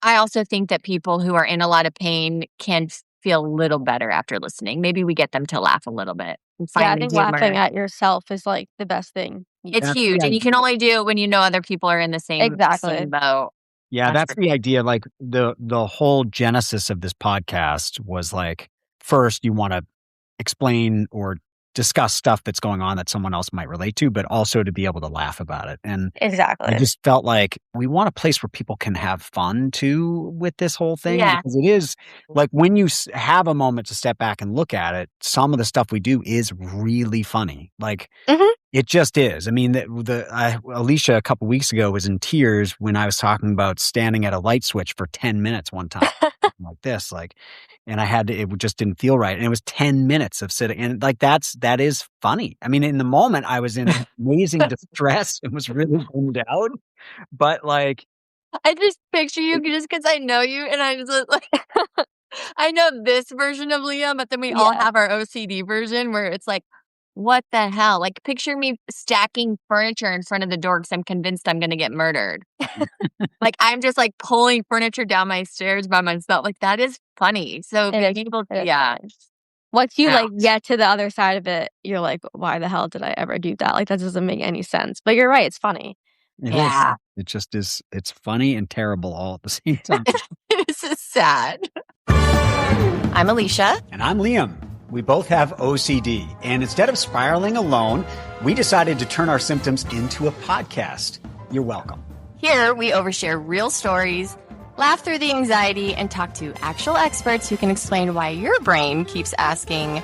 I also think that people who are in a lot of pain can feel a little better after listening. Maybe we get them to laugh a little bit and Yeah, I find the think laughing humor. at yourself is like the best thing. It's That's huge, the and you can only do it when you know other people are in the same Exactly. boat. Yeah, that's the idea. Like the whole genesis of this podcast was like, first you want to explain or discuss stuff that's going on that someone else might relate to, but also to be able to laugh about it. And I Exactly. just felt like we want a place where people can have fun too with this whole thing. Yeah. Because it is like when you have a moment to step back and look at it, some of the stuff we do is really funny. Like it just is. I mean, Alicia a couple weeks ago was in tears when I was talking about standing at a light switch for 10 minutes one time like this, like, and it just didn't feel right. And it was 10 minutes of sitting, and like, that is funny. I mean, in the moment I was in amazing distress and was really bummed out, but like, I just picture you just because I know you, and I just like, I know this version of Liam, but then we all have our OCD version where it's like, what the hell? Like, picture me stacking furniture in front of the door because I'm convinced I'm going to get murdered. Like, I'm just like pulling furniture down my stairs by myself. Like, that is funny. So being able to, yeah. Once you like get to the other side of it, you're like, why the hell did I ever do that? Like, that doesn't make any sense. But you're right. It's funny. Yeah. It just is. It's funny and terrible all at the same time. This is sad. I'm Alicia. And I'm Liam. We both have OCD. And instead of spiraling alone, we decided to turn our symptoms into a podcast. You're welcome. Here, we overshare real stories, laugh through the anxiety, and talk to actual experts who can explain why your brain keeps asking,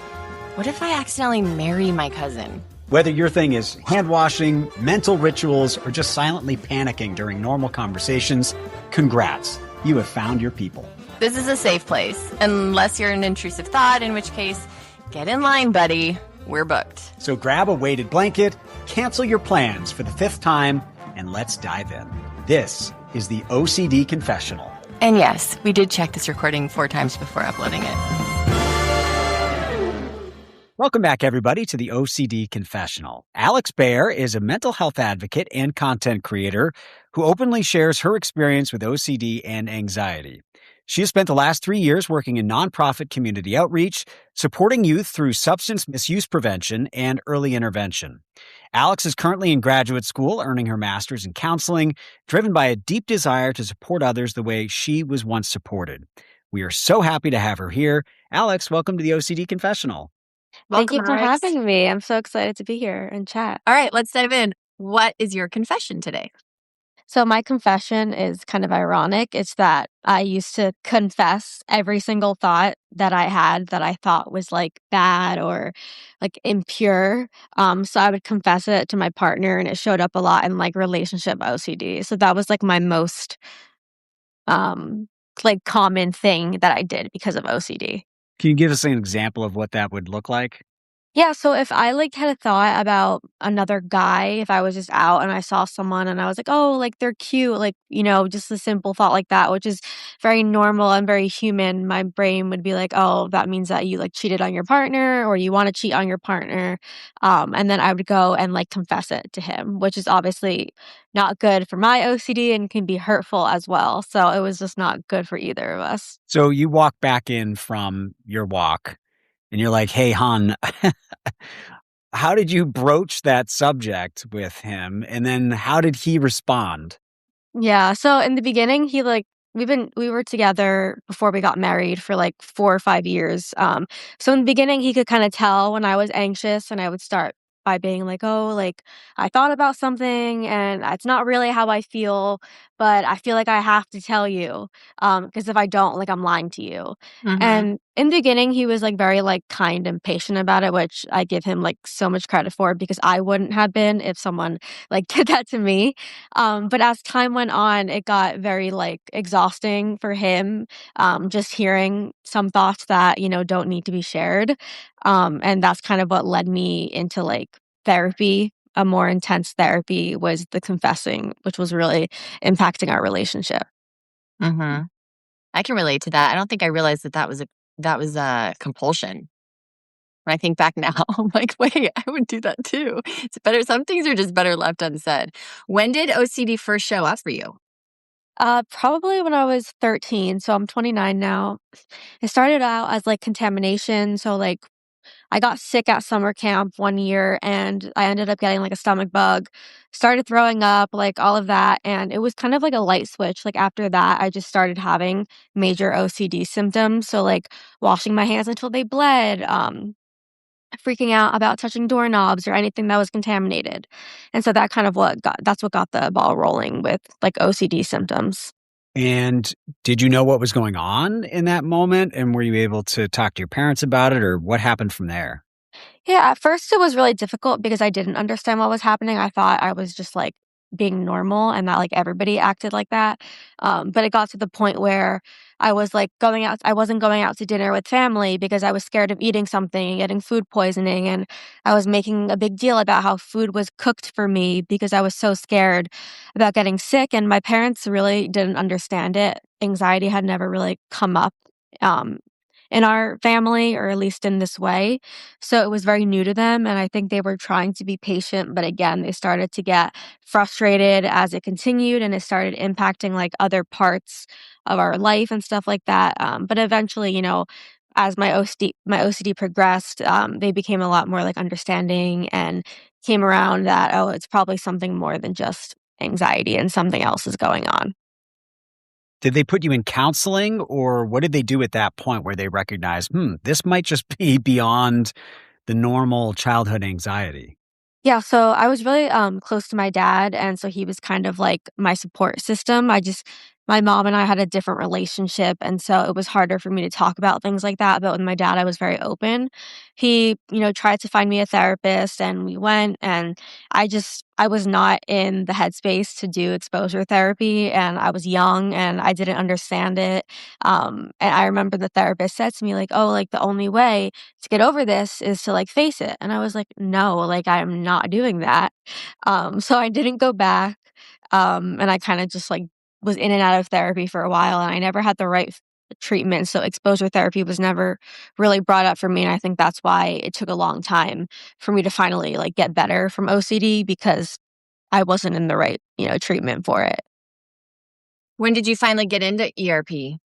what if I accidentally marry my cousin? Whether your thing is hand washing, mental rituals, or just silently panicking during normal conversations, congrats. You have found your people. This is a safe place, unless you're an intrusive thought, in which case, get in line, buddy. We're booked. So grab a weighted blanket, cancel your plans for the 5th time, and let's dive in. This is the OCD Confessional. And yes, we did check this recording 4 times before uploading it. Welcome back, everybody, to the OCD Confessional. Alix Behar is a mental health advocate and content creator who openly shares her experience with OCD and anxiety. She has spent the last 3 years working in nonprofit community outreach, supporting youth through substance misuse prevention and early intervention. Alix is currently in graduate school, earning her master's in counseling, driven by a deep desire to support others the way she was once supported. We are so happy to have her here. Alix, welcome to the OCD Confessional. Thank you for having me. I'm so excited to be here and chat. All right, let's dive in. What is your confession today? So my confession is kind of ironic. It's that I used to confess every single thought that I had that I thought was like bad or like impure. So I would confess it to my partner, and it showed up a lot in like relationship OCD. So that was like my most like common thing that I did because of OCD. Can you give us an example of what that would look like? Yeah, so if I like had a thought about another guy, if I was just out and I saw someone and I was like, oh, like they're cute, like, you know, just a simple thought like that, which is very normal and very human, my brain would be like, oh, that means that you like cheated on your partner or you want to cheat on your partner. And then I would go and like confess it to him, which is obviously not good for my OCD and can be hurtful as well. So it was just not good for either of us. So you walk back in from your walk and you're like, hey, hon, how did you broach that subject with him? And then how did he respond? Yeah. So in the beginning, he like, we were together before we got married for like 4 or 5 years. So in the beginning, he could kind of tell when I was anxious, and I would start by being like, oh, like I thought about something and it's not really how I feel, but I feel like I have to tell you. Because if I don't, like I'm lying to you. And in the beginning, he was like very like kind and patient about it, which I give him like so much credit for, because I wouldn't have been if someone like did that to me. But as time went on, it got very like exhausting for him. Just hearing some thoughts that, you know, don't need to be shared. And that's kind of what led me into like therapy. A more intense therapy was the confessing, which was really impacting our relationship. I can relate to that. I don't think I realized that was a compulsion. When I think back now, I'm like, wait, I would do that too. It's better. Some things are just better left unsaid. When did OCD first show up for you? Probably when I was 13, so I'm 29 now. It started out as, like, contamination, so, like, I got sick at summer camp one year, and I ended up getting, like, a stomach bug, started throwing up, like, all of that, and it was kind of like a light switch, like, after that, I just started having major OCD symptoms, so, like, washing my hands until they bled, freaking out about touching doorknobs or anything that was contaminated, and so that's what got the ball rolling with, like, OCD symptoms. And did you know what was going on in that moment? And were you able to talk to your parents about it, or what happened from there? Yeah, at first it was really difficult because I didn't understand what was happening. I thought I was just like being normal and that like everybody acted like that. But it got to the point where I wasn't going out to dinner with family because I was scared of eating something and getting food poisoning. And I was making a big deal about how food was cooked for me because I was so scared about getting sick. And my parents really didn't understand it. Anxiety had never really come up. Um, in our family, or at least in this way. So it was very new to them, and I think they were trying to be patient, but again, they started to get frustrated as it continued, and it started impacting, like, other parts of our life and stuff like that, but eventually, as my OCD progressed, they became a lot more, like, understanding and came around that, "Oh, it's probably something more than just anxiety and something else is going on." Did they put you in counseling, or what did they do at that point where they recognized, this might just be beyond the normal childhood anxiety? Yeah, so I was really, close to my dad, and so he was kind of like my support system. My mom and I had a different relationship, and so it was harder for me to talk about things like that, but with my dad, I was very open. He, tried to find me a therapist, and we went, and I was not in the headspace to do exposure therapy, and I was young, and I didn't understand it, and I remember the therapist said to me, like, "Oh, like, the only way to get over this is to like face it." And I was like, no, like I'm not doing that. So I didn't go back. And I kind of just like was in and out of therapy for a while and I never had the right treatment. So exposure therapy was never really brought up for me. And I think that's why it took a long time for me to finally like get better from OCD because I wasn't in the right, treatment for it. When did you finally get into ERP?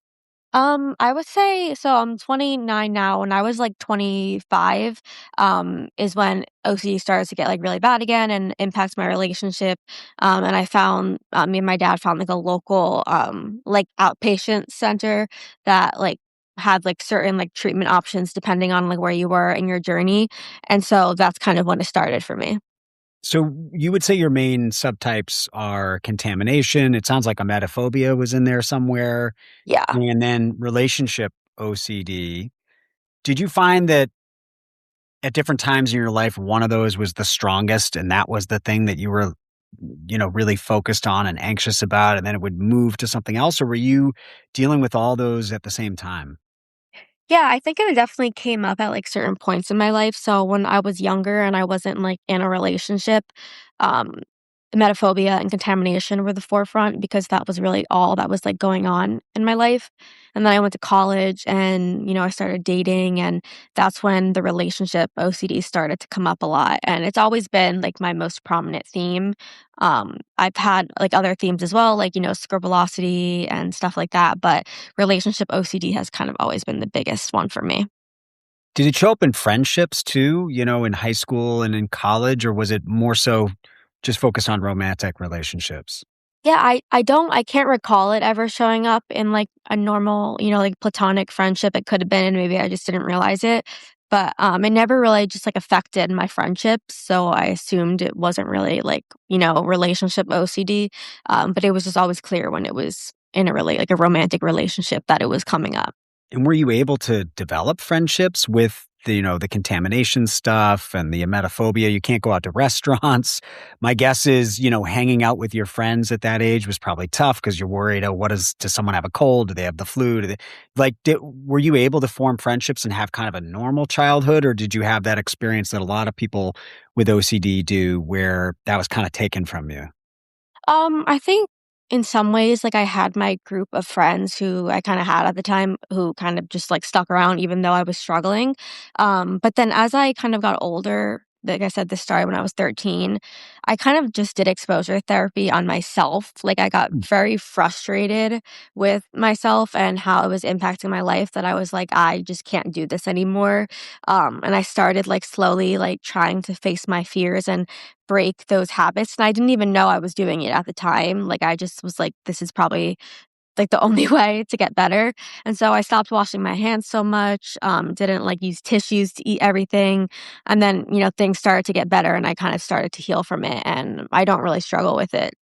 I would say so I'm 29 now. When I was like 25, is when OCD started to get like really bad again and impacts my relationship. And I found me and my dad found like a local like outpatient center that like had like certain like treatment options depending on like where you were in your journey. And so that's kind of when it started for me. So you would say your main subtypes are contamination. It sounds like emetophobia was in there somewhere, Yeah. and then relationship OCD. Did you find that at different times in your life, one of those was the strongest, and that was the thing that you were, really focused on and anxious about, and then it would move to something else? Or were you dealing with all those at the same time? Yeah, I think it definitely came up at like certain points in my life. So when I was younger and I wasn't like in a relationship, um, emetophobia and contamination were the forefront because that was really all that was like going on in my life. And then I went to college and, I started dating and that's when the relationship OCD started to come up a lot. And it's always been like my most prominent theme. I've had like other themes as well, like, scribblosity and stuff like that. But relationship OCD has kind of always been the biggest one for me. Did it show up in friendships too, in high school and in college, or was it more so just focused on romantic relationships? Yeah, I can't recall it ever showing up in, like, a normal, like, platonic friendship. It could have been, and maybe I just didn't realize it, but, it never really just, like, affected my friendships, so I assumed it wasn't really, like, relationship OCD, but it was just always clear when it was in like, a romantic relationship that it was coming up. And were you able to develop friendships with the contamination stuff and the emetophobia? You can't go out to restaurants. My guess is, hanging out with your friends at that age was probably tough because you're worried, oh, does someone have a cold? Do they have the flu? Were you able to form friendships and have kind of a normal childhood? Or did you have that experience that a lot of people with OCD do where that was kind of taken from you? I think in some ways, like I had my group of friends who I kind of had at the time who kind of just like stuck around even though I was struggling. But then as I kind of got older, like I said, this started when I was 13. I kind of just did exposure therapy on myself. Like, I got very frustrated with myself and how it was impacting my life that I was like, I just can't do this anymore. And I started like slowly like trying to face my fears and break those habits. And I didn't even know I was doing it at the time. Like, I just was like, this is probably like the only way to get better. And so I stopped washing my hands so much, didn't like use tissues to eat everything. And then, things started to get better and I kind of started to heal from it. And I don't really struggle with it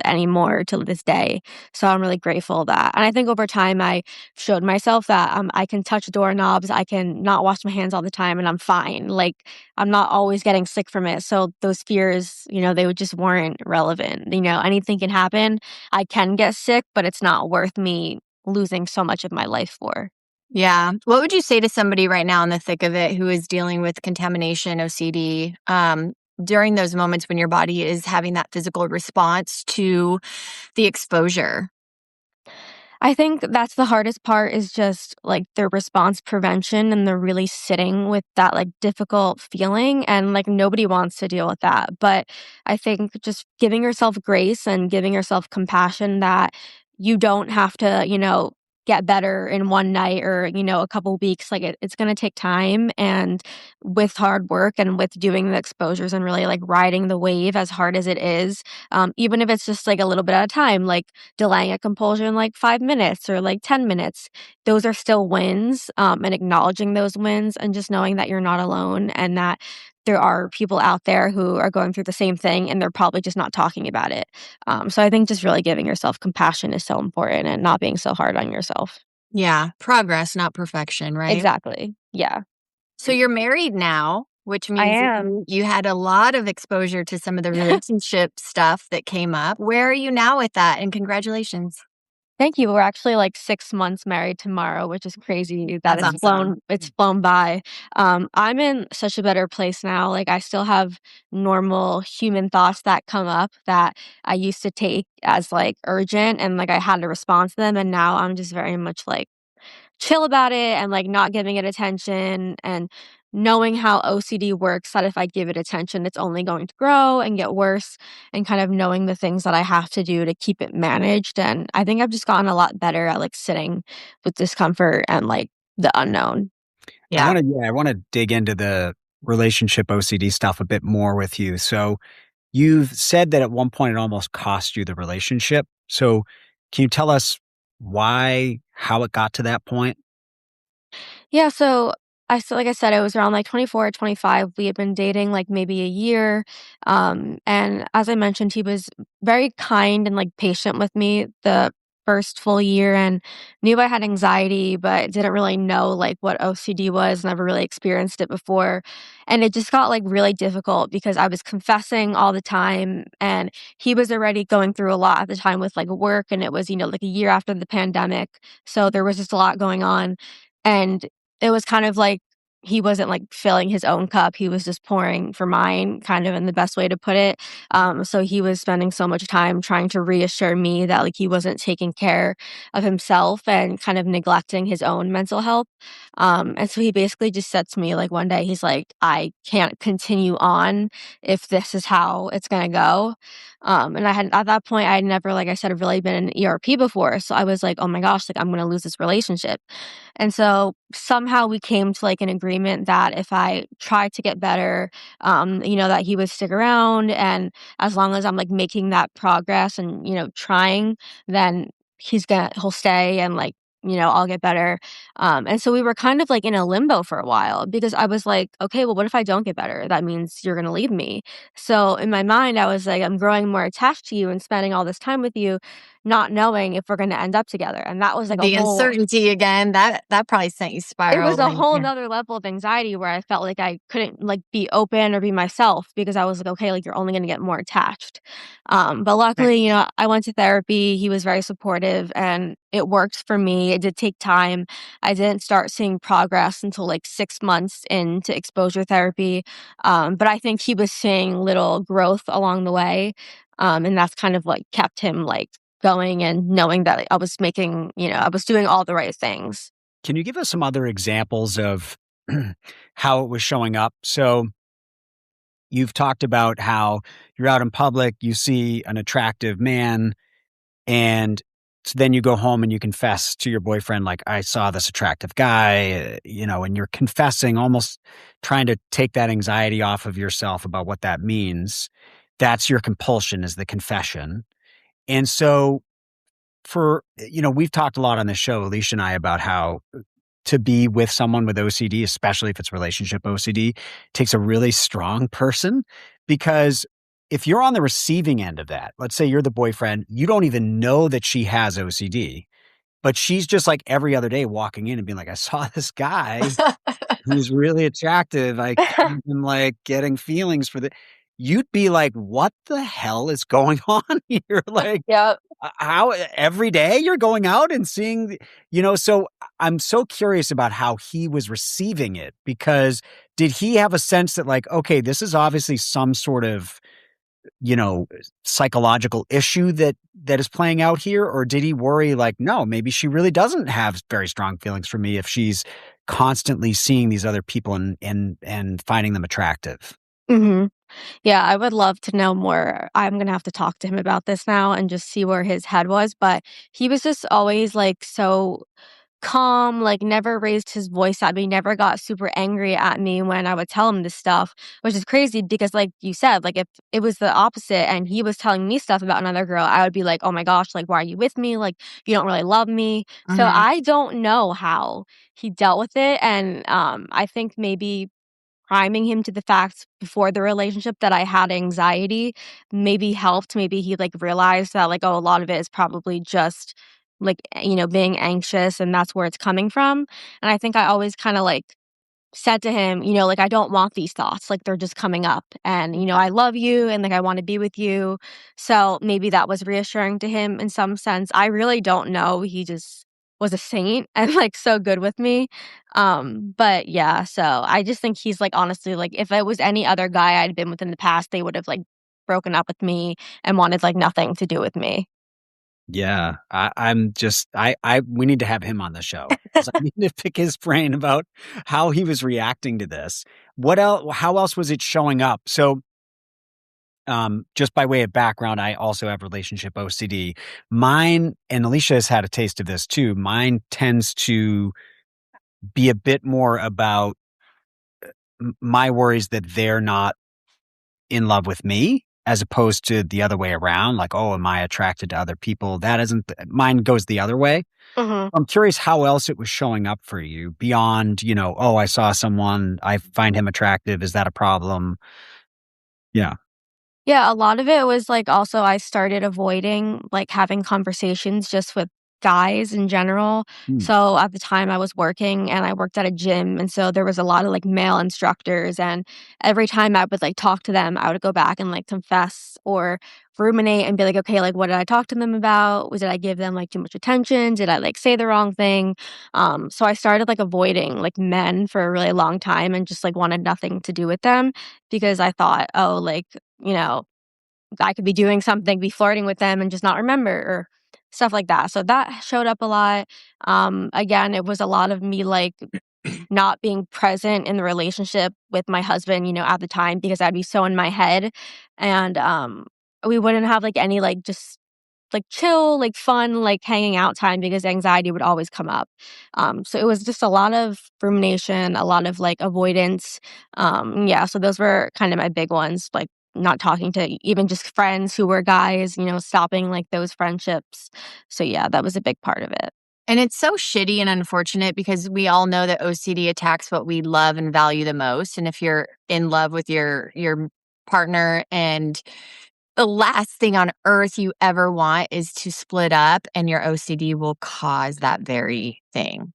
anymore till this day. So I'm really grateful that. And I think over time, I showed myself that I can touch doorknobs, I can not wash my hands all the time, and I'm fine. Like, I'm not always getting sick from it. So those fears, they would just weren't relevant. Anything can happen. I can get sick, but it's not worth me losing so much of my life for. Yeah. What would you say to somebody right now in the thick of it who is dealing with contamination, OCD, during those moments when your body is having that physical response to the exposure? I think that's the hardest part is just like the response prevention and the really sitting with that like difficult feeling. And like nobody wants to deal with that. But I think just giving yourself grace and giving yourself compassion that you don't have to, get better in one night or, a couple weeks. Like it's going to take time. And with hard work and with doing the exposures and really like riding the wave as hard as it is, even if it's just like a little bit at a time, like delaying a compulsion like 5 minutes or like 10 minutes, those are still wins. And acknowledging those wins and just knowing that you're not alone and that there are people out there who are going through the same thing and they're probably just not talking about it. So I think just really giving yourself compassion is so important and not being so hard on yourself. Yeah. Progress, not perfection, right? Exactly. Yeah. So you're married now, which I means am. you had a lot of exposure to some of the relationship stuff that came up. Where are you now with that? And congratulations. Thank you. We're actually like 6 months married tomorrow, which is crazy that That's awesome. it's flown by. I'm in such a better place now. Like, I still have normal human thoughts that come up that I used to take as like urgent and like I had to respond to them. And now I'm just very much like chill about it and like not giving it attention and knowing how OCD works, that if I give it attention, it's only going to grow and get worse, and kind of knowing the things that I have to do to keep it managed. And I think I've just gotten a lot better at like sitting with discomfort and like the unknown. Yeah. I want to dig into the relationship OCD stuff a bit more with you. So you've said that at one point it almost cost you the relationship. So can you tell us how it got to that point? Yeah, so like I said, I was around like 24 or 25. We had been dating like maybe a year. And as I mentioned, he was very kind and like patient with me the first full year and knew I had anxiety, but didn't really know like what OCD was, never really experienced it before. And it just got like really difficult because I was confessing all the time and he was already going through a lot at the time with like work and it was, like a year after the pandemic. So there was just a lot going on. And it was kind of like he wasn't, like, filling his own cup, he was just pouring for mine, kind of in the best way to put it. So he was spending so much time trying to reassure me that, like, he wasn't taking care of himself and kind of neglecting his own mental health. And so he basically just said to me, like, one day, he's like, "I can't continue on if this is how it's gonna go." And I had at that point, I had never, like I said, really been in ERP before, so I was like, "Oh my gosh, like, I'm gonna lose this relationship." And so somehow we came to like an agreement that if I tried to get better, that he would stick around. And as long as I'm like making that progress and, trying, then he'll stay and like, I'll get better. And so we were kind of like in a limbo for a while because I was like, okay, well, what if I don't get better? That means you're going to leave me. So in my mind, I was like, I'm growing more attached to you and spending all this time with you, not knowing if we're going to end up together. And that was like a The whole uncertainty again, that probably sent you it was a spiraling. whole Yeah. nother level of anxiety where I felt like I couldn't like be open or be myself because I was like, okay, like you're only gonna get more attached. But Right. luckily, I went to therapy. He was very supportive and it worked for me. It did take time. I didn't start seeing progress until like 6 months into exposure therapy. But I think he was seeing little growth along the way. And that's kind of like kept him like going and knowing that I was making, I was doing all the right things. Can you give us some other examples of how it was showing up? So you've talked about how you're out in public, you see an attractive man, and so then you go home and you confess to your boyfriend, like, I saw this attractive guy, and you're confessing, almost trying to take that anxiety off of yourself about what that means. That's your compulsion, is the confession. And so we've talked a lot on this show, Alicia and I, about how to be with someone with OCD, especially if it's relationship OCD, takes a really strong person, because if you're on the receiving end of that, let's say you're the boyfriend, you don't even know that she has OCD, but she's just like every other day walking in and being like, I saw this guy who's really attractive. I can't even like getting feelings for the. You'd be like, what the hell is going on here? Like, Yep. how every day you're going out and seeing, so I'm so curious about how he was receiving it, because did he have a sense that like, okay, this is obviously some sort of, psychological issue that is playing out here? Or did he worry like, no, maybe she really doesn't have very strong feelings for me if she's constantly seeing these other people and finding them attractive? Hmm. Yeah, I would love to know more. I'm gonna have to talk to him about this now and just see where his head was. But he was just always like so calm, like never raised his voice at me, never got super angry at me when I would tell him this stuff, which is crazy because like you said, like if it was the opposite and he was telling me stuff about another girl, I would be like, "Oh my gosh, like why are you with me? Like you don't really love me." So Mhm. I don't know how he dealt with it, and I think maybe priming him to the fact before the relationship that I had anxiety maybe helped. Maybe he like realized that like, oh, a lot of it is probably just like, being anxious and that's where it's coming from. And I think I always kind of like said to him, like, I don't want these thoughts. Like, they're just coming up. And, I love you and like, I want to be with you. So maybe that was reassuring to him in some sense. I really don't know. He just was a saint and like so good with me. But yeah, so I just think he's like, honestly, like, if it was any other guy I'd been with in the past, they would have like broken up with me and wanted like nothing to do with me. Yeah, we need to have him on the show, 'cause I need to pick his brain about how he was reacting to this. How else was it showing up? So, just by way of background, I also have relationship OCD. Mine, and Alicia has had a taste of this too. Mine tends to be a bit more about my worries that they're not in love with me, as opposed to the other way around. Like, oh, am I attracted to other people? That isn't, mine goes the other way. Mhm. I'm curious how else it was showing up for you beyond, oh, I saw someone, I find him attractive. Is that a problem? Yeah. Yeah, a lot of it was, like, also I started avoiding, like, having conversations just with guys in general. Mm. So, at the time, I was working, and I worked at a gym, and so there was a lot of, like, male instructors, and every time I would, like, talk to them, I would go back and, like, confess or ruminate and be like, "Okay, like, what did I talk to them about? Did I give them, like, too much attention? Did I, like, say the wrong thing?" So I started, like, avoiding, like, men for a really long time and just, like, wanted nothing to do with them because I thought, "Oh, like, you know, I could be doing something, be flirting with them and just not remember or stuff like that." So that showed up a lot. Again, it was a lot of me like not being present in the relationship with my husband, at the time because I'd be so in my head and we wouldn't have like any like just like chill, like fun, like hanging out time because anxiety would always come up. So it was just a lot of rumination, a lot of like avoidance. Yeah, so those were kind of my big ones, like not talking to even just friends who were guys, stopping like those friendships. So yeah, that was a big part of it. And it's so shitty and unfortunate because we all know that OCD attacks what we love and value the most. And if you're in love with your partner and the last thing on earth you ever want is to split up, and your OCD will cause that very thing.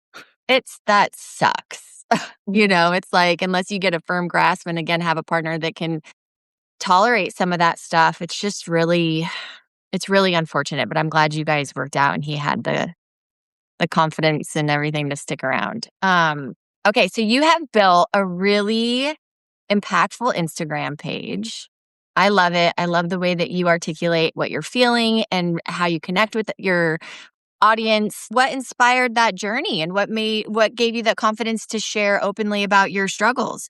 That sucks. It's like unless you get a firm grasp and again have a partner that can tolerate some of that stuff, it's really unfortunate, but I'm glad you guys worked out and he had the confidence and everything to stick around. Okay, so you have built a really impactful Instagram page. I love it. I love the way that you articulate what you're feeling and how you connect with your audience. What inspired that journey and what gave you that confidence to share openly about your struggles?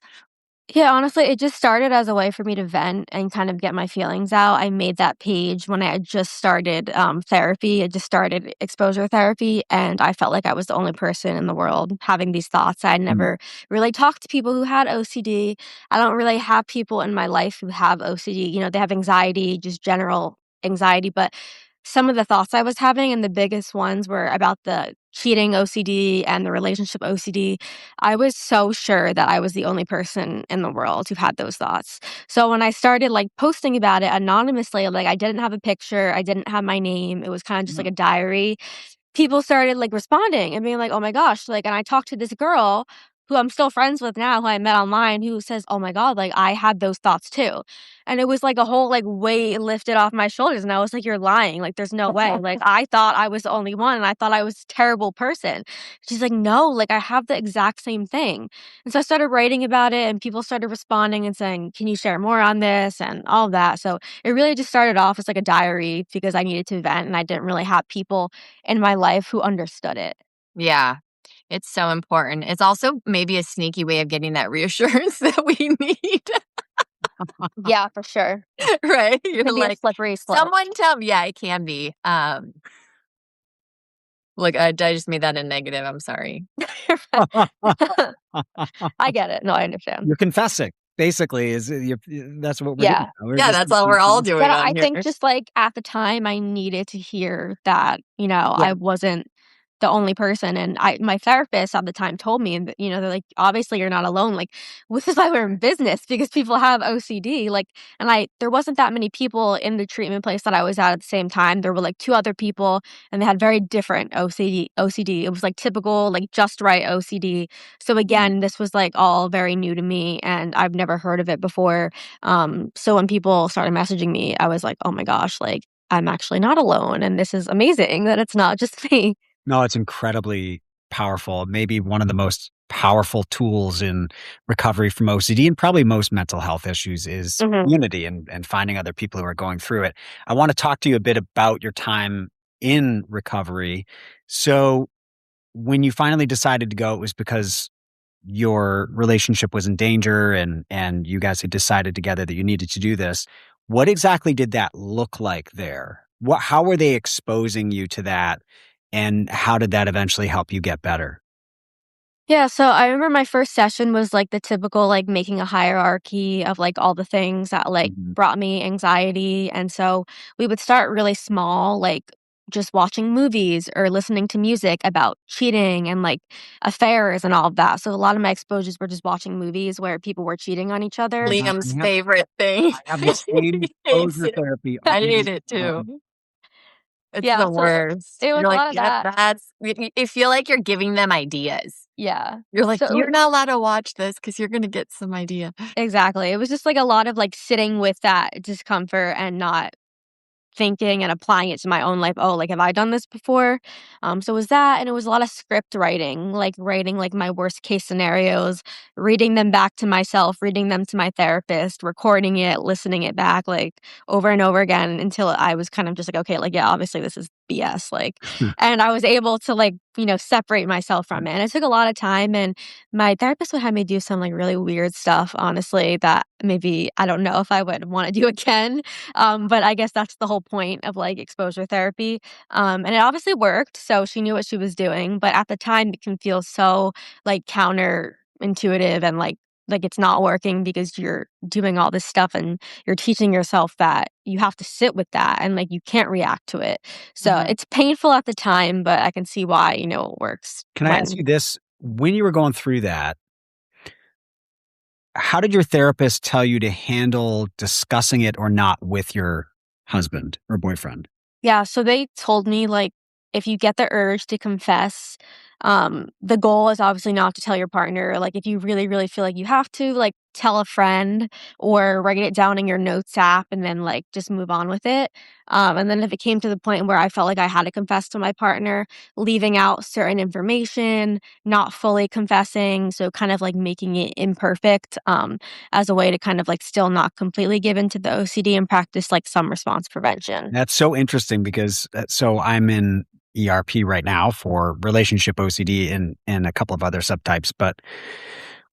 Yeah, honestly, it just started as a way for me to vent and kind of get my feelings out. I made that page when I had just started therapy. I just started exposure therapy, and I felt like I was the only person in the world having these thoughts. I'd Mm. never really talked to people who had OCD. I don't really have people in my life who have OCD. They have anxiety, just general anxiety, but some of the thoughts I was having, and the biggest ones were about the cheating OCD and the relationship OCD. I was so sure that I was the only person in the world who had those thoughts. So when I started like posting about it anonymously, like I didn't have a picture, I didn't have my name. It was kind of just like a diary. People started like responding and being like, "Oh my gosh," like, and I talked to this girl who I'm still friends with now, who I met online, who says, "Oh my god, like I had those thoughts too." And it was like a whole like weight lifted off my shoulders, and I was like, "You're lying. Like there's no way. Like I thought I was the only one and I thought I was a terrible person." She's like, "No, like I have the exact same thing." And so I started writing about it and people started responding and saying, "Can you share more on this?" and all of that. So it really just started off as like a diary because I needed to vent and I didn't really have people in my life who understood it. Yeah. It's so important. It's also maybe a sneaky way of getting that reassurance that we need, Yeah, for sure. right? You're Can be a like, slippery slope. "Someone tell me." Yeah, it can be. Look, I just made that a negative, I'm sorry. I get it. No, I understand. You're confessing, basically, is you that's what we're doing Yeah. now. We're Yeah, just that's all we're all But doing on I here. think just, like, at the time, I needed to hear that, Yeah. I wasn't the only person, and my therapist at the time told me that, they're like, "Obviously, you're not alone," like, this is why we're in business because people have OCD, like, and there wasn't that many people in the treatment place that I was at the same time. There were, like, 2 other people, and they had very different OCD. It was, like, typical, like, just right OCD. So, again, this was, like, all very new to me, and I've never heard of it before. So when people started messaging me, I was like, "Oh my gosh, like, I'm actually not alone, and this is amazing that it's not just me." No, it's incredibly powerful. Maybe one of the most powerful tools in recovery from OCD and probably most mental health issues is Mhm. community and finding other people who are going through it. I want to talk to you a bit about your time in recovery. So, when you finally decided to go, it was because your relationship was in danger and you guys had decided together that you needed to do this. What exactly did that look like there? How were they exposing you to that? And how did that eventually help you get better? Yeah, so I remember my first session was, like, the typical, like, making a hierarchy of, like, all the things that, like, Mhm. brought me anxiety, and so we would start really small, like, just watching movies or listening to music about cheating and, like, affairs and all of that, so a lot of my exposures were just watching movies where people were cheating on each other. Liam's I favorite thing. I have the same He hates exposure it. therapy I hate argument. it too. It's Yeah, the so worst. it was You're a like, lot of "Yep, that. that's." You feel like you're giving them ideas. Yeah. You're like, So it "You're not allowed to watch this because 'cause you're gonna get some idea." exactly, it was just, like, a lot of, like, sitting with that discomfort and not thinking and applying it to my own life. "Oh, like, have I done this before?" So it was that, and it was a lot of script writing, like, writing, like, my worst case scenarios, reading them back to myself, reading them to my therapist, recording it, listening it back, like, over and over again until I was kind of just like, "Okay, like, yeah, obviously this is BS," like, and I was able to, like, separate myself from it, and it took a lot of time, and my therapist would have me do some, like, really weird stuff, honestly, that maybe I don't know if I would wanna do again. But I guess that's the whole point of, like, exposure therapy, and it obviously worked, so she knew what she was doing, but at the time, it can feel so, like, counterintuitive and, like it's not working because you're doing all this stuff and you're teaching yourself that you have to sit with that and, like, you can't react to it. So, Mhm. it's painful at the time, but I can see why, it works Can I ask when you this? When you were going through that, how did your therapist tell you to handle discussing it or not with your husband or boyfriend? Yeah, so they told me, like, if you get the urge to confess, the goal is obviously not to tell your partner. Like, if you really, really feel like you have to, like, tell a friend or write it down in your notes app and then, like, just move on with it. And then if it came to the point where I felt like I had to confess to my partner, leaving out certain information, not fully confessing, so kind of like making it imperfect, as a way to kind of like still not completely give into the OCD and practice like some response prevention. That's so interesting because so I'm in ERP right now for relationship OCD and a couple of other subtypes, but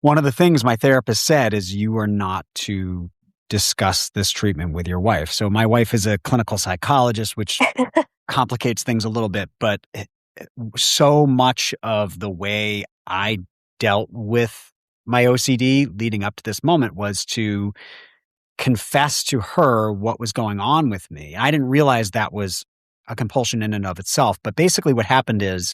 One of the things my therapist said is you are not to discuss this treatment with your wife. So my wife is a clinical psychologist, which complicates things a little bit, but so much of the way I dealt with my OCD leading up to this moment was to confess to her what was going on with me. I didn't realize that was a compulsion in and of itself. But basically, what happened is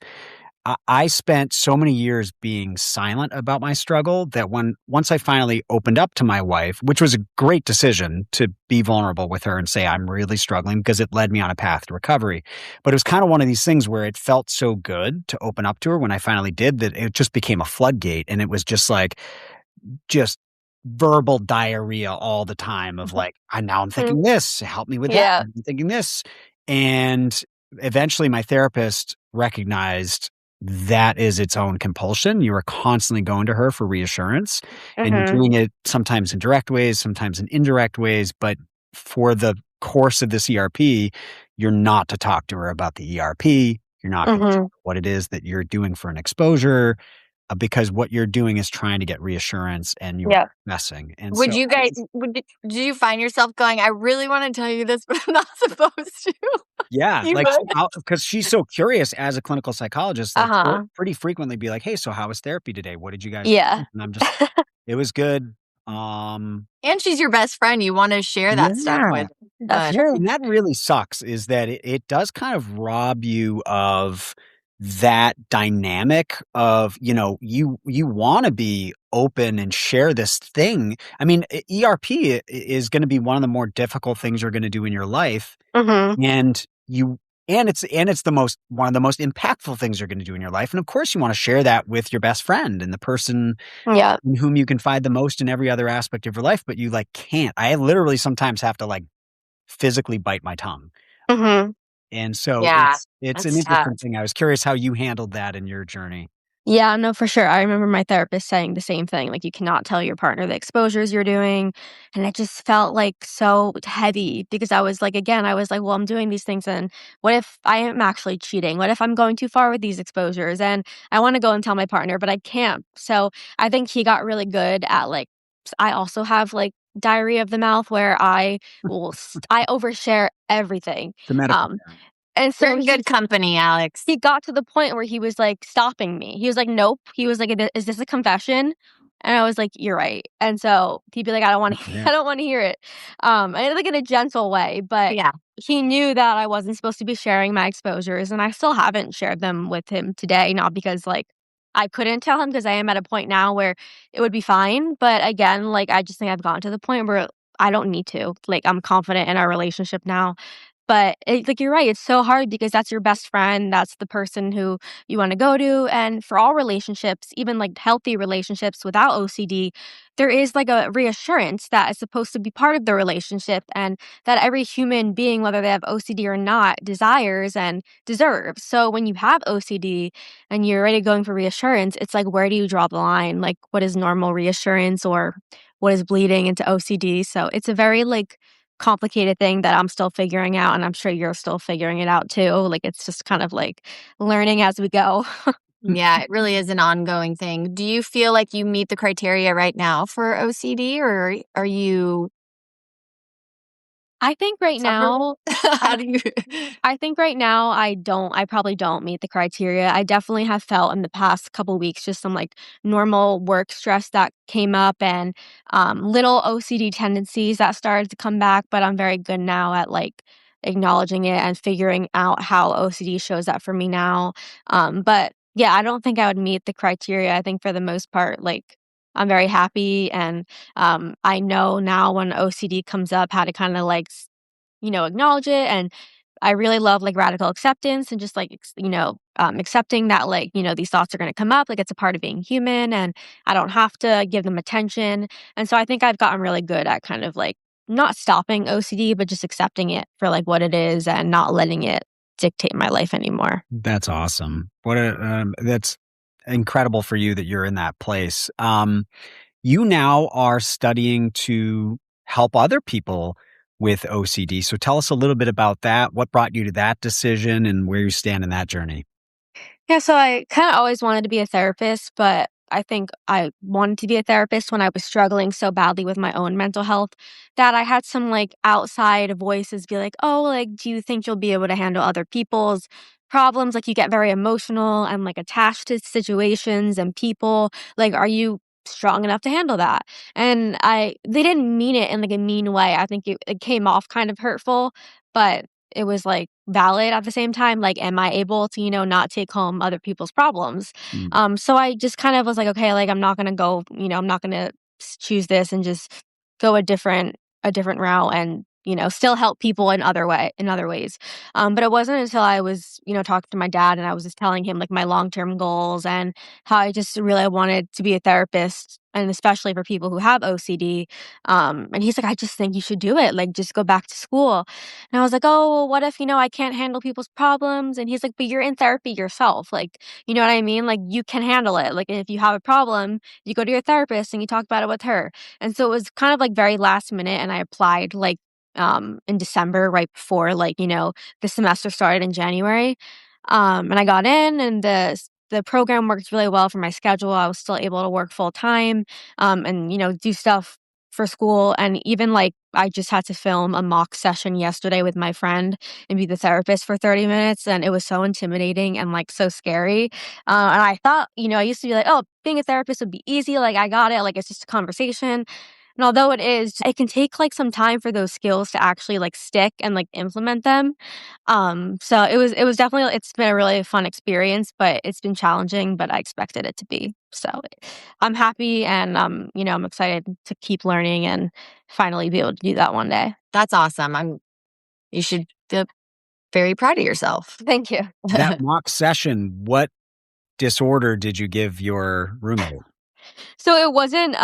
I spent so many years being silent about my struggle that once I finally opened up to my wife, which was a great decision to be vulnerable with her and say, I'm really struggling because it led me on a path to recovery. But it was kind of one of these things where it felt so good to open up to her when I finally did that it just became a floodgate. And it was just verbal diarrhea all the time of like, I'm thinking this, help me with that. I'm thinking this. And eventually my therapist recognized that is its own compulsion. You are constantly going to her for reassurance and you're doing it sometimes in direct ways, sometimes in indirect ways. But for the course of this ERP, you're not to talk to her about the ERP. You're not going to talk what it is that you're doing for an exposure. Because what you're doing is trying to get reassurance and you're messing. And Would you guys, did you find yourself going, I really want to tell you this, but I'm not supposed to? Yeah, like, because she's so curious as a clinical psychologist, like, she'll pretty frequently be like, hey, so how was therapy today? What did you guys do? And I'm just, it was good. And she's your best friend. You want to share that stuff with. That's true. And that really sucks is that it does kind of rob you of that dynamic of, you want to be open and share this thing. I mean, ERP is going to be one of the more difficult things you're going to do in your life. And it's one of the most impactful things you're going to do in your life. And of course you want to share that with your best friend and the person in whom you can find the most in every other aspect of your life, but you can't. I literally sometimes have to physically bite my tongue. And so it's an interesting thing. I was curious how you handled that in your journey. Yeah, no, for sure. I remember my therapist saying the same thing. You cannot tell your partner the exposures you're doing. And it just felt so heavy because I was well, I'm doing these things. And what if I am actually cheating? What if I'm going too far with these exposures? And I want to go and tell my partner, but I can't. So I think he got really good at I also have diarrhea of the mouth where I overshare everything. The medical And so you're in good company, Alex. He got to the point where he was stopping me. He was like, nope. He was like, is this a confession? And I was like, you're right. And so he'd be like, I don't want to hear it. And in a gentle way, but he knew that I wasn't supposed to be sharing my exposures. And I still haven't shared them with him today. Not because I couldn't tell him, because I am at a point now where it would be fine. But again, I just think I've gotten to the point where I don't need to. I'm confident in our relationship now. But you're right, it's so hard because that's your best friend. That's the person who you want to go to. And for all relationships, even healthy relationships without OCD, there is a reassurance that is supposed to be part of the relationship and that every human being, whether they have OCD or not, desires and deserves. So when you have OCD and you're already going for reassurance, it's where do you draw the line? What is normal reassurance or what is bleeding into OCD? So it's a very complicated thing that I'm still figuring out, and I'm sure you're still figuring it out too. It's just kind of learning as we go. Yeah, it really is an ongoing thing. Do you feel like you meet the criteria right now for OCD, or are you? I think right now, How do you? I think right now I probably don't meet the criteria. I definitely have felt in the past couple weeks just some normal work stress that came up and little OCD tendencies that started to come back, but I'm very good now at acknowledging it and figuring out how OCD shows up for me now. But yeah, I don't think I would meet the criteria. I think for the most part, I'm very happy, and I know now when OCD comes up how to kind of acknowledge it. And I really love radical acceptance and just accepting that these thoughts are going to come up. It's a part of being human, and I don't have to give them attention. And so I think I've gotten really good at kind of not stopping OCD, but just accepting it for what it is and not letting it dictate my life anymore. That's awesome. That's incredible for you that you're in that place. You now are studying to help other people with OCD. So tell us a little bit about that. What brought you to that decision and where you stand in that journey? Yeah, so I kind of always wanted to be a therapist, but I think I wanted to be a therapist when I was struggling so badly with my own mental health that I had some, like, outside voices be like, "Oh, like, do you think you'll be able to handle other people's problems? Like, you get very emotional and, like, attached to situations and people. Like, are you strong enough to handle that?" And they didn't mean it in, like, a mean way. I think it came off kind of hurtful, but it was, like, valid at the same time. Like, am I able to, not take home other people's problems? Mm. So I just kind of was like, okay, like, I'm not gonna go, I'm not gonna choose this and just go a different route and, still help people in other ways. But it wasn't until I was, talking to my dad and I was just telling him like my long-term goals and how I just really wanted to be a therapist and especially for people who have OCD. And he's like, I just think you should do it. Like, just go back to school. And I was like, oh, well, what if, I can't handle people's problems? And he's like, but you're in therapy yourself. Like, you know what I mean? Like, you can handle it. Like, if you have a problem, you go to your therapist and you talk about it with her. And so it was kind of like very last minute. And I applied like, in December, right before like, the semester started in January. And I got in and the program worked really well for my schedule. I was still able to work full time, and, do stuff for school. And even like I just had to film a mock session yesterday with my friend and be the therapist for 30 minutes. And it was so intimidating and like so scary. And I thought, I used to be like, oh, being a therapist would be easy. Like, I got it. Like, it's just a conversation. And although it is, it can take like some time for those skills to actually like stick and like implement them. So it was definitely, it's been a really fun experience, but it's been challenging, but I expected it to be. So I'm happy and I'm excited to keep learning and finally be able to do that one day. That's awesome. You should feel very proud of yourself. Thank you. That mock session, what disorder did you give your roommate? So it wasn't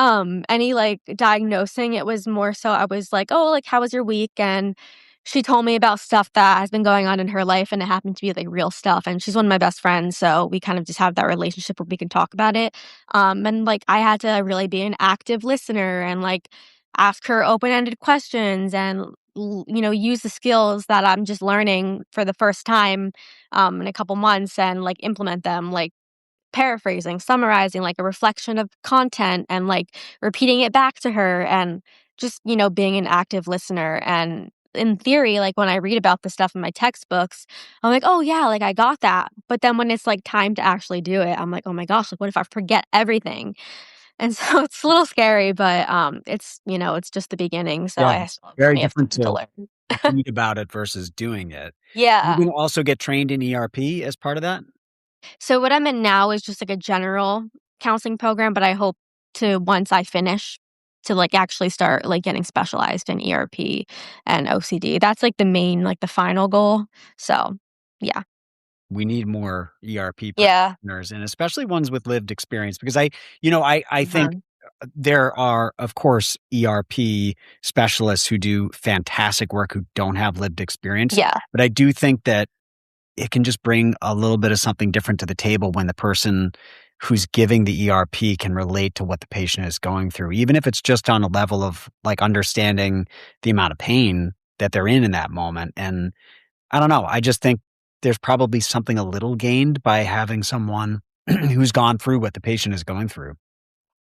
any like diagnosing. It was more so I was like, "Oh, like how was your week?" And she told me about stuff that has been going on in her life and it happened to be like real stuff. And she's one of my best friends, so we kind of just have that relationship where we can talk about it. And like I had to really be an active listener and like ask her open-ended questions and use the skills that I'm just learning for the first time in a couple months and like implement them like paraphrasing, summarizing, like, a reflection of content and, like, repeating it back to her and just, being an active listener, and in theory, like, when I read about the stuff in my textbooks, I'm like, "Oh, yeah, like, I got that," but then when it's, like, time to actually do it, I'm like, "Oh my gosh, like, what if I forget everything?" And so it's a little scary, but, it's just the beginning, so Yeah, I still have very plenty of different time to to learn. read about it versus doing it. You Yeah. gonna also get trained in ERP as part of that? So what I'm in now is just like a general counseling program, but I hope to once I finish to like actually start like getting specialized in ERP and OCD. That's like the main, like the final goal. So yeah. We need more ERP Yeah. practitioners and especially ones with lived experience because I think Mhm. there are, of course, ERP specialists who do fantastic work who don't have lived experience, Yeah. but I do think that it can just bring a little bit of something different to the table when the person who's giving the ERP can relate to what the patient is going through, even if it's just on a level of like understanding the amount of pain that they're in that moment. And I don't know. I just think there's probably something a little gained by having someone who's gone through what the patient is going through.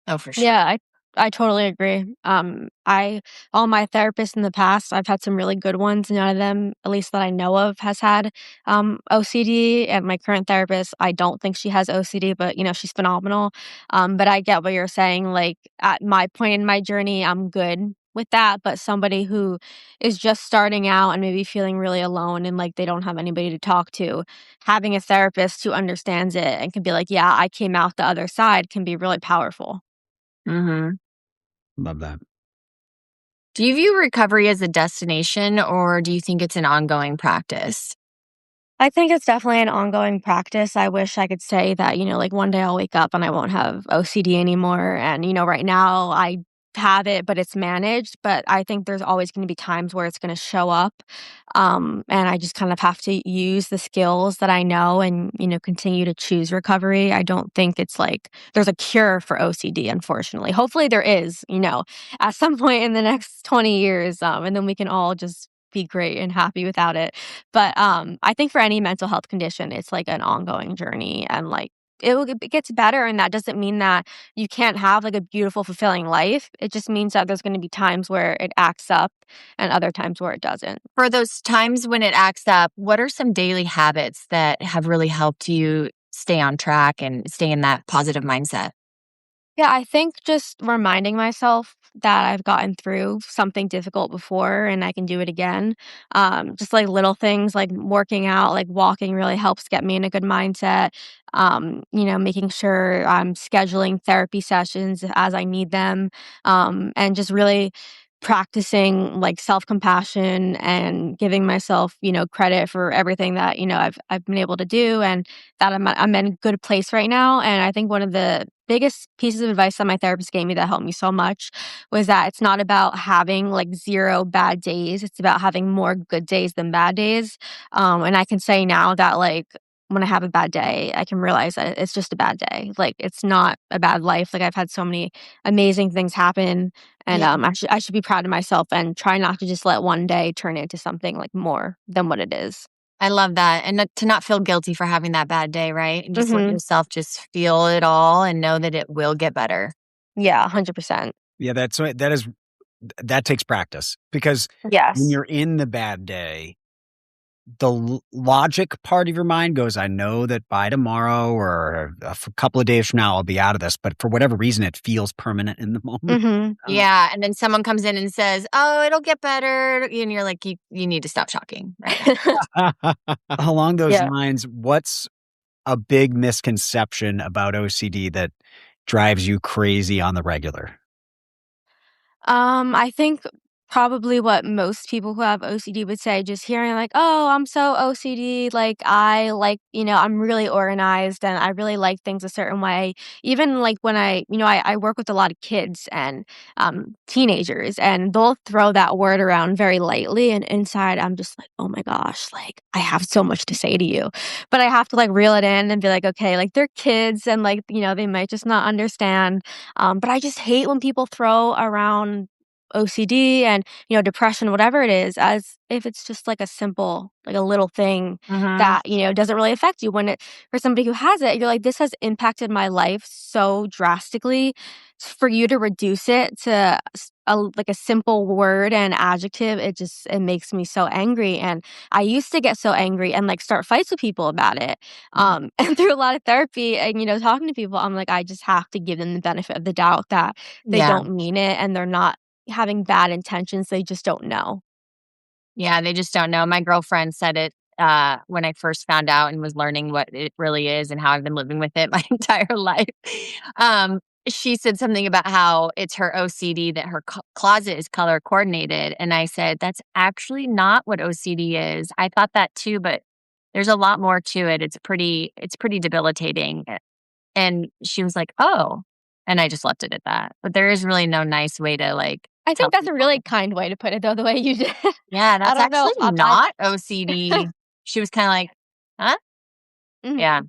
Oh, for sure. Yeah, I totally agree. I all my therapists in the past, I've had some really good ones. None of them, at least that I know of, has had OCD. And my current therapist, I don't think she has OCD, but she's phenomenal. But I get what you're saying. Like at my point in my journey, I'm good with that. But somebody who is just starting out and maybe feeling really alone and like they don't have anybody to talk to, having a therapist who understands it and can be like, yeah, I came out the other side can be really powerful. Mhm. Love that. Do you view recovery as a destination or do you think it's an ongoing practice? I think it's definitely an ongoing practice. I wish I could say that, like one day I'll wake up and I won't have OCD anymore. And, right now I have it, but it's managed. But I think there's always going to be times where it's going to show up. And I just kind of have to use the skills that I know and, continue to choose recovery. I don't think it's like there's a cure for OCD, unfortunately. Hopefully there is, at some point in the next 20 years. And then we can all just be great and happy without it. But I think for any mental health condition, it's like an ongoing journey and like it gets better, and that doesn't mean that you can't have, like, a beautiful, fulfilling life. It just means that there's gonna be times where it acts up and other times where it doesn't. For those times when it acts up, what are some daily habits that have really helped you stay on track and stay in that positive mindset? Yeah, I think just reminding myself that I've gotten through something difficult before and I can do it again. Just like little things like working out, like walking really helps get me in a good mindset. Making sure I'm scheduling therapy sessions as I need them. And just really practicing like self-compassion and giving myself, credit for everything that, I've been able to do, and that I'm in a good place right now. And I think one of the biggest pieces of advice that my therapist gave me that helped me so much was that it's not about having like 0 bad days. It's about having more good days than bad days. And I can say now that like when I have a bad day, I can realize that it's just a bad day. Like it's not a bad life. Like I've had so many amazing things happen, and Yeah. I should be proud of myself and try not to just let one day turn into something like more than what it is. I love that, and to not feel guilty for having that bad day, right? And just let Mhm. yourself just feel it all and know that it will get better. Yeah, 100%. Yeah, that takes practice because when Yes. you're in the bad day, the logic part of your mind goes, I know that by tomorrow or a couple of days from now, I'll be out of this. But for whatever reason, it feels permanent in the moment. Mhm. Yeah, and then someone comes in and says, "Oh, it'll get better," and you're like, "You need to stop talking right now." Along those Yeah. lines, what's a big misconception about OCD that drives you crazy on the regular? I think probably what most people who have OCD would say, just hearing like, "Oh, I'm so OCD, like I like, I'm really organized and I really like things a certain way." Even like when I work with a lot of kids and teenagers, and they'll throw that word around very lightly, and inside I'm just like, "Oh my gosh, like I have so much to say to you." But I have to like reel it in and be like, "Okay, like they're kids and like, they might just not understand." But I just hate when people throw around OCD and, depression, whatever it is, as if it's just like a simple, like a little thing Mhm. that, doesn't really affect you. When for somebody who has it, you're like, this has impacted my life so drastically. For you to reduce it to like a simple word and adjective, it makes me so angry. And I used to get so angry and like start fights with people about it. And through a lot of therapy and, talking to people, I'm like, I just have to give them the benefit of the doubt that they Yeah. don't mean it and they're not having bad intentions, they just don't know. Yeah, they just don't know. My girlfriend said it, when I first found out and was learning what it really is and how I've been living with it my entire life. Um, she said something about how it's her OCD that her closet is color coordinated, and I said, "That's actually not what OCD is. I thought that too, but there's a lot more to it. It's pretty debilitating." And she was like, "Oh," and I just left it at that. But there is really no nice way to, like, I tell think that's a really people. kind way to put it though, the way you did. Yeah, I that's don't know actually if I not OCD. She was kinda like, "Huh?" Yeah, Mhm.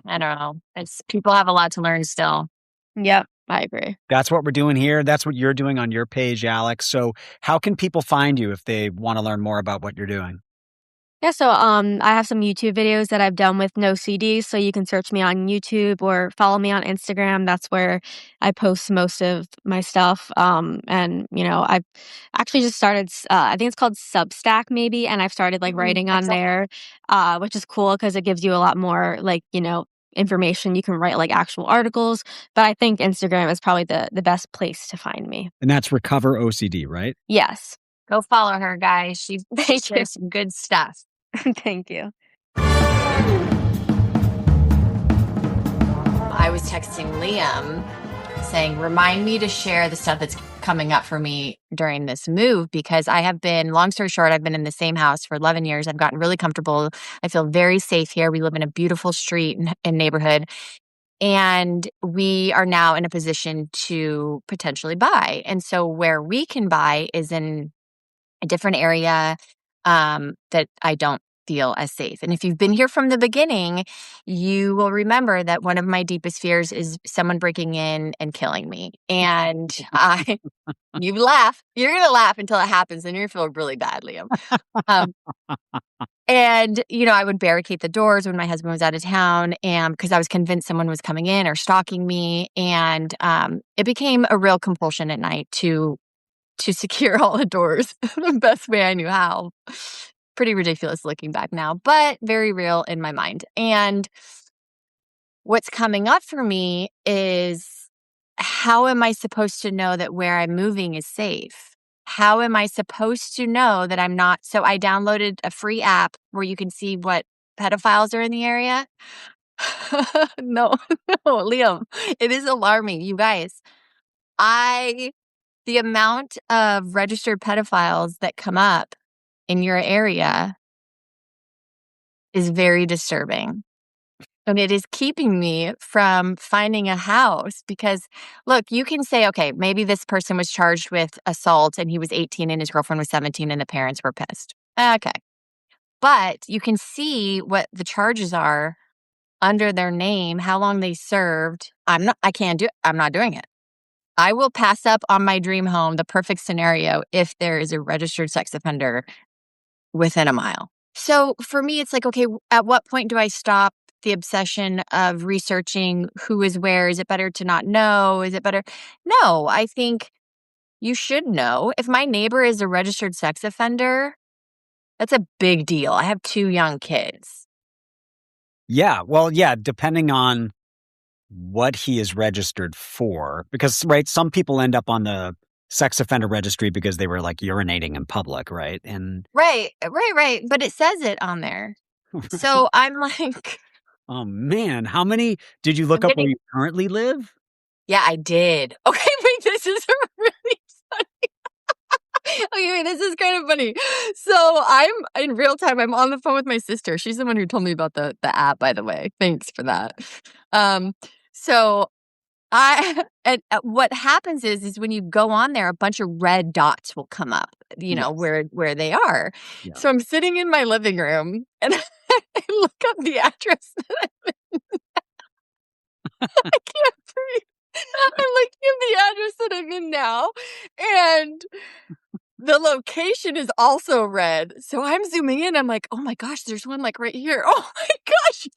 I don't know. It's people have a lot to learn still. Yep, I agree. That's what we're doing here. That's what you're doing on your page, Alex. So, how can people find you if they want to learn more about what you're doing? Yeah, so I have some YouTube videos that I've done with no CDs, so you can search me on YouTube or follow me on Instagram. That's where I post most of my stuff. And I've actually just started. I think it's called Substack, maybe, and I've started like writing on Excellent. there, which is cool because it gives you a lot more like information. You can write like actual articles, but I think Instagram is probably the best place to find me. And that's Recover OCD, right? Yes, Go follow her, guys. She thank you, shares some good stuff. thank you. I was texting Liam saying, "Remind me to share the stuff that's coming up for me during this move," because I have been, long story short, I've been in the same house for 11 years. I've gotten really comfortable. I feel very safe here. We live in a beautiful street and neighborhood. And we are now in a position to potentially buy. And so where we can buy is in a different area, that I don't feel as safe. And if you've been here from the beginning, you will remember that one of my deepest fears is someone breaking in and killing me. And you laugh. You're going to laugh until it happens, and you're going to feel really bad, Liam. And, I would barricade the doors when my husband was out of town, and because I was convinced someone was coming in or stalking me. And it became a real compulsion at night to secure all the doors the best way I knew how. Pretty ridiculous looking back now, but very real in my mind. And what's coming up for me is, how am I supposed to know that where I'm moving is safe? How am I supposed to know that I'm not? So I downloaded a free app where you can see what pedophiles are in the area. No, Liam, it is alarming. You guys, the amount of registered pedophiles that come up in your area is very disturbing. And it is keeping me from finding a house because, look, you can say, okay, maybe this person was charged with assault and he was 18 and his girlfriend was 17 and the parents were pissed. Okay. But you can see what the charges are under their name, how long they served. I'm not doing it. I will pass up on my dream home, the perfect scenario, if there is a registered sex offender within a mile. So for me, it's like, okay, at what point do I stop the obsession of researching who is where? Is it better to not know? Is it better? No, I think you should know. If my neighbor is a registered sex offender, that's a big deal. I have 2 young kids. Yeah. Well, yeah, depending on what he is registered for, because, right, some people end up on the sex offender registry because they were like urinating in public, right? And Right. But it says it on there. So I'm like, oh man, how many did you look I'm up where getting, you currently live? yeah, I did. Okay, wait, this is really funny. Okay, wait, this is kind of funny. So I'm in real time. I'm on the phone with my sister. She's the one who told me about the app, by the way. Thanks for that. So and what happens is when you go on there, a bunch of red dots will come up, Yes. where they are. Yeah. So I'm sitting in my living room and I look up the address. I can't breathe. I'm looking at the address that I'm in now, and the location is also red. So I'm zooming in. I'm like, oh my gosh, there's one like right here. Oh my gosh, he's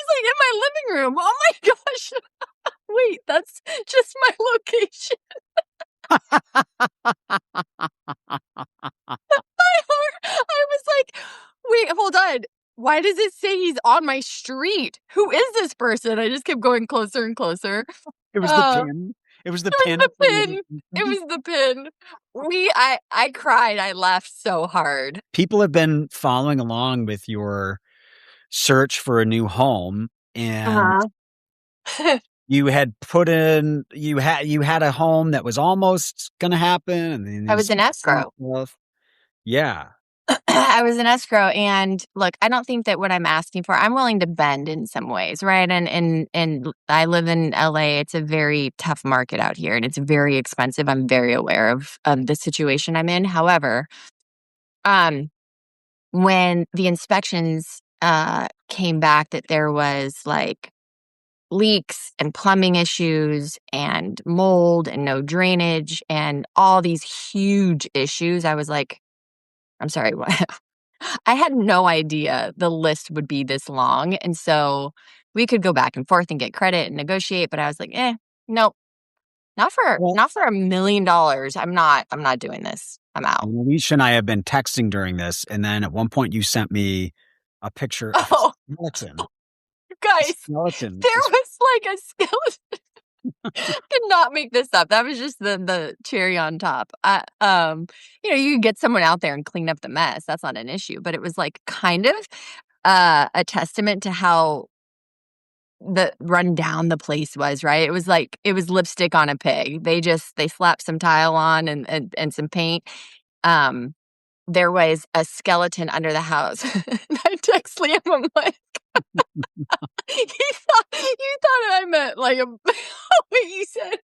like in my living room. Oh my gosh. Wait, that's just my location. I was like, wait, hold on. Why does it say he's on my street? Who is this person? I just kept going closer and closer. It was the pin. It was the pin. The pin. It was the pin. I cried. I laughed so hard. People have been following along with your search for a new home, and you had you had a home that was almost going to happen, and then I was in escrow. Yeah. I was in escrow, and look, I don't think that what I'm asking for, I'm willing to bend in some ways, right? And I live in LA. It's a very tough market out here, and it's very expensive. I'm very aware of the situation I'm in. However, when the inspections came back that there was like leaks and plumbing issues and mold and no drainage and all these huge issues, I was like, I'm sorry, what? I had no idea the list would be this long. And so we could go back and forth and get credit and negotiate, but I was like, nope, not for $1 million. I'm not doing this. I'm out. Alicia and I have been texting during this, and then at one point you sent me a picture of a skeleton. Guys, there was like a skeleton. Did not make this up. That was just the cherry on top. You could get someone out there and clean up the mess. That's not an issue. But it was like kind of a testament to how run down the place was, right? It was like it was lipstick on a pig. They slapped some tile on and some paint. There was a skeleton under the house. I text Liam, I'm like, you thought I meant like a wait, you said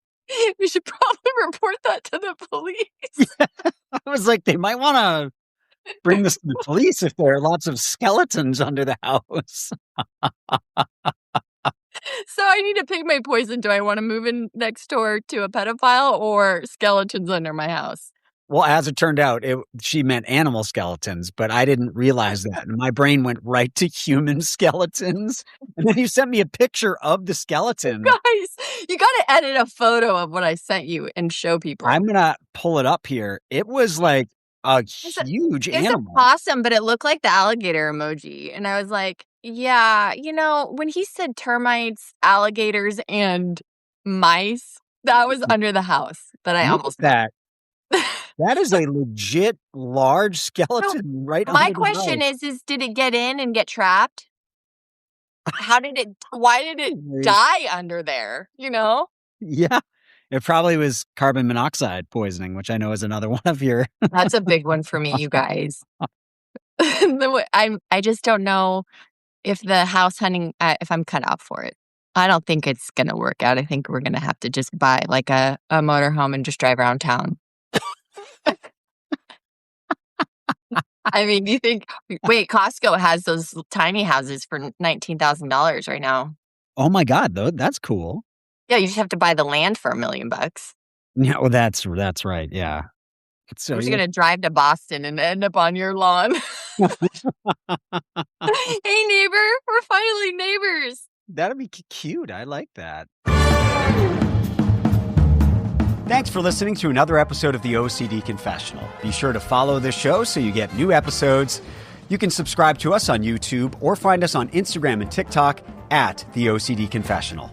we should probably report that to the police. I was like, they might want to bring this to the police if there are lots of skeletons under the house. So I need to pick my poison. Do I want to move in next door to a pedophile or skeletons under my house? Well, as it turned out, she meant animal skeletons, but I didn't realize that. And my brain went right to human skeletons. And then you sent me a picture of the skeleton. Guys, you got to edit a photo of what I sent you and show people. I'm going to pull it up here. It was like a huge animal. It's a possum, but it looked like the alligator emoji. And I was like, yeah, when he said termites, alligators, and mice, that was under the house. But I almost that. That is a legit large skeleton right under the house. My question is did it get in and get trapped? Why did it die under there, Yeah. It probably was carbon monoxide poisoning, which I know is another one of your... That's a big one for me, you guys. I just don't know if the house hunting, if I'm cut out for it. I don't think it's going to work out. I think we're going to have to just buy like a motorhome and just drive around town. I mean, do you think... Wait, Costco has those tiny houses for $19,000 right now. Oh my God, though. That's cool. Yeah, you just have to buy the land for $1 million. Yeah, well, that's right. Yeah. So we're just going to drive to Boston and end up on your lawn. Hey, neighbor, we're finally neighbors. That'd be cute. I like that. Thanks for listening to another episode of the OCD Confessional. Be sure to follow this show so you get new episodes. You can subscribe to us on YouTube or find us on Instagram and TikTok at the OCD Confessional.